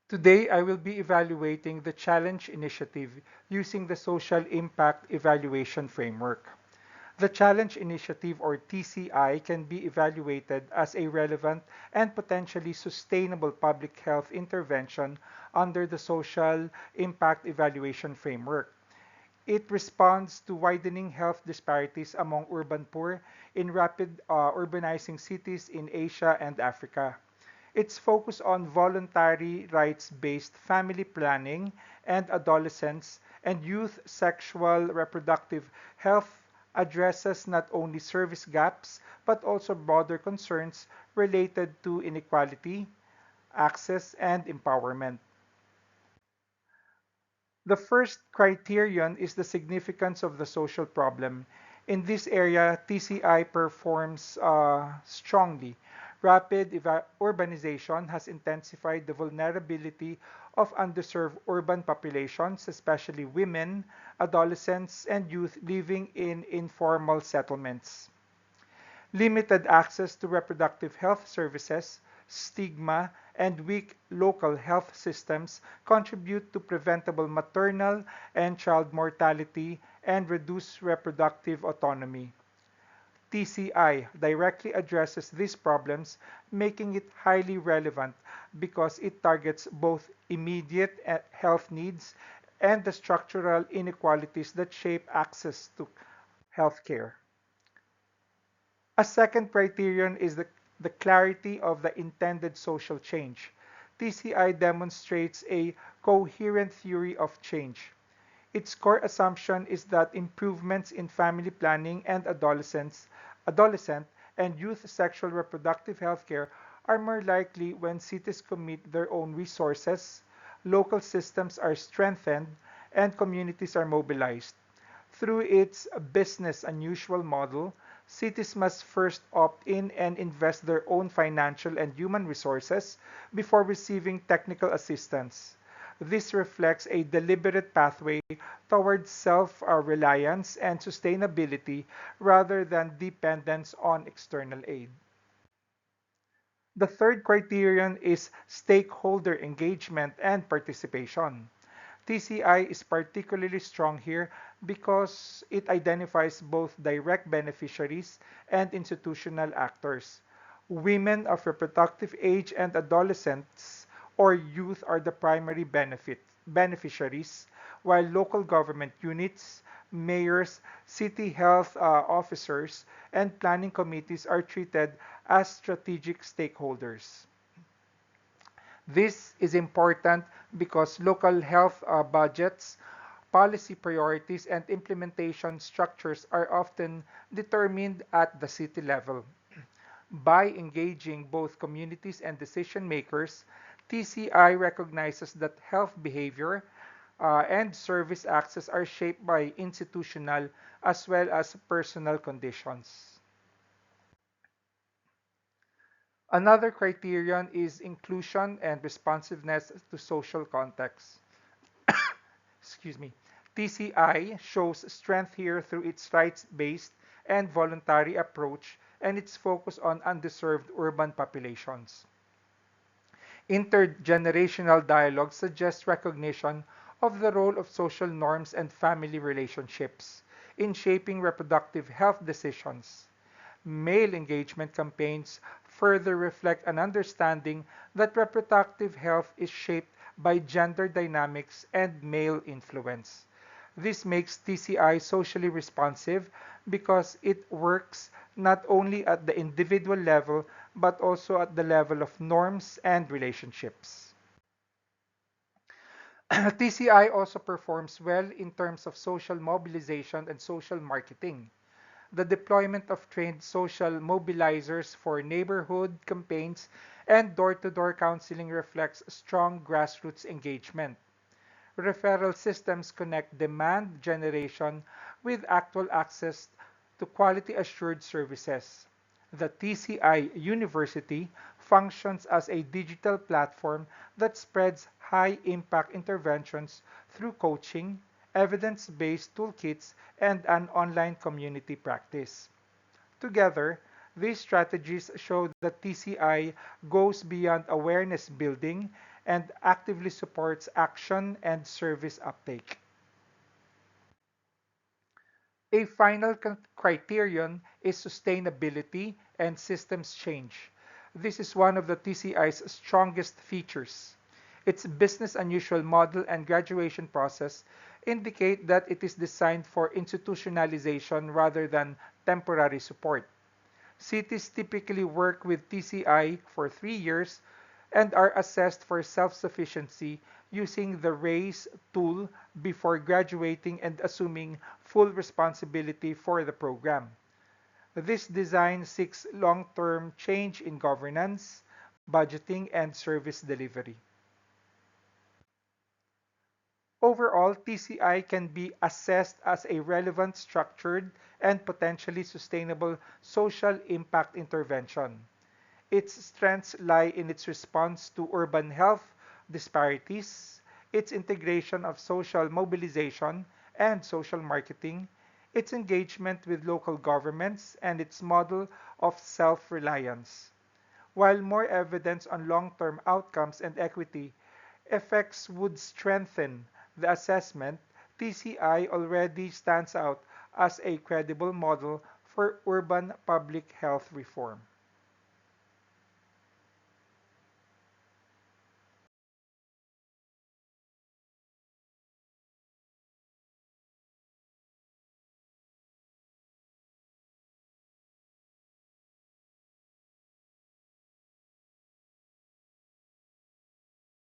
Today, I will be evaluating the Challenge Initiative using the Social Impact Evaluation Framework. The Challenge Initiative, or TCI, can be evaluated as a relevant and potentially sustainable public health intervention under the Social Impact Evaluation Framework. It responds to widening health disparities among urban poor in rapid urbanizing cities in Asia and Africa. Its focus on voluntary rights-based family planning and adolescents and youth sexual reproductive health addresses not only service gaps but also broader concerns related to inequality, access, and empowerment. The first criterion is the significance of the social problem. In this area, TCI performs strongly. Urbanization has intensified the vulnerability of underserved urban populations, especially women, adolescents, and youth living in informal settlements. Limited access to reproductive health services, stigma, and weak local health systems contribute to preventable maternal and child mortality and reduced reproductive autonomy. TCI directly addresses these problems, making it highly relevant because it targets both immediate health needs and the structural inequalities that shape access to healthcare. A second criterion is the clarity of the intended social change. TCI demonstrates a coherent theory of change. Its core assumption is that improvements in family planning and adolescent and youth sexual reproductive health care are more likely when cities commit their own resources, local systems are strengthened, and communities are mobilized. Through its business unusual model, cities must first opt in and invest their own financial and human resources before receiving technical assistance. This reflects a deliberate pathway towards self-reliance and sustainability rather than dependence on external aid. The third criterion is stakeholder engagement and participation. TCI is particularly strong here because it identifies both direct beneficiaries and institutional actors. Women of reproductive age and adolescents or youth are the primary beneficiaries, while local government units, mayors, city health officers, and planning committees are treated as strategic stakeholders. This is important because local health budgets, policy priorities, and implementation structures are often determined at the city level. By engaging both communities and decision makers, TCI recognizes that health behavior and service access are shaped by institutional as well as personal conditions. Another criterion is inclusion and responsiveness to social context. Excuse me. TCI shows strength here through its rights-based and voluntary approach and its focus on underserved urban populations. Intergenerational dialogue suggests recognition of the role of social norms and family relationships in shaping reproductive health decisions. Male engagement campaigns further reflect an understanding that reproductive health is shaped by gender dynamics and male influence. This makes TCI socially responsive because it works not only at the individual level but also at the level of norms and relationships. TCI also performs well in terms of social mobilization and social marketing. The deployment of trained social mobilizers for neighborhood campaigns and door-to-door counseling reflects strong grassroots engagement. Referral systems connect demand generation with actual access to quality assured services. The TCI University functions as a digital platform that spreads high impact interventions through coaching, evidence based toolkits, and an online community practice. Together, these strategies show that TCI goes beyond awareness building and actively supports action and service uptake. A final criterion is sustainability and systems change. This is one of the TCI's strongest features. Its business unusual model and graduation process indicate that it is designed for institutionalization rather than temporary support. Cities typically work with TCI for 3 years and are assessed for self-sufficiency using the RAISE tool before graduating and assuming full responsibility for the program. This design seeks long-term change in governance, budgeting, and service delivery. Overall, TCI can be assessed as a relevant, structured, and potentially sustainable social impact intervention. Its strengths lie in its response to urban health disparities, its integration of social mobilization and social marketing, its engagement with local governments, and its model of self-reliance. While more evidence on long-term outcomes and equity effects would strengthen the assessment, TCI already stands out as a credible model for urban public health reform.